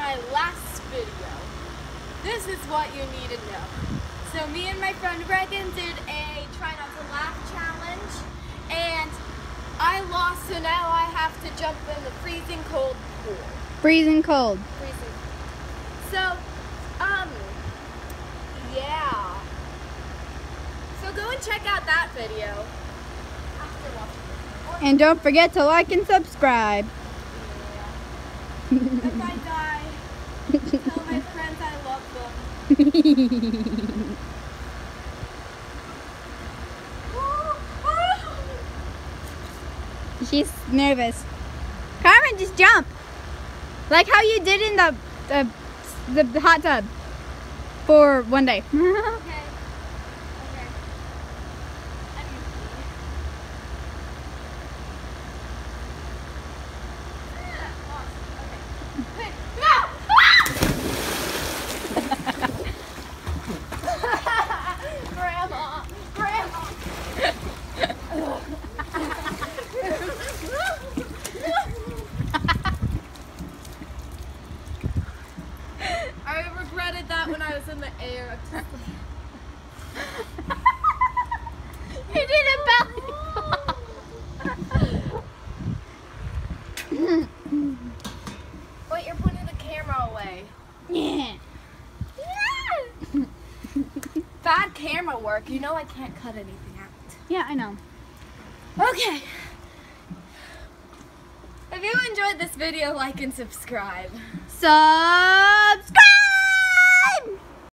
my last video, this is what you need to know. So me and my friend Reagan did a try not to laugh challenge, and I lost, so now I have to jump in the freezing cold pool. Freezing cold. Freezing. So, yeah. So go and check out that video after watching this. And don't forget to like and subscribe. Yeah. If I die, tell my friends I love them. She's nervous. Carmen, just jump. Like how you did in the hot tub for one day. Okay. I regretted that when I was in the air. You did a belly Wait, you're putting the camera away. Yeah. Bad camera work. You know I can't cut anything out. Yeah, I know. Okay. If you enjoyed this video, like and subscribe. Subscribe!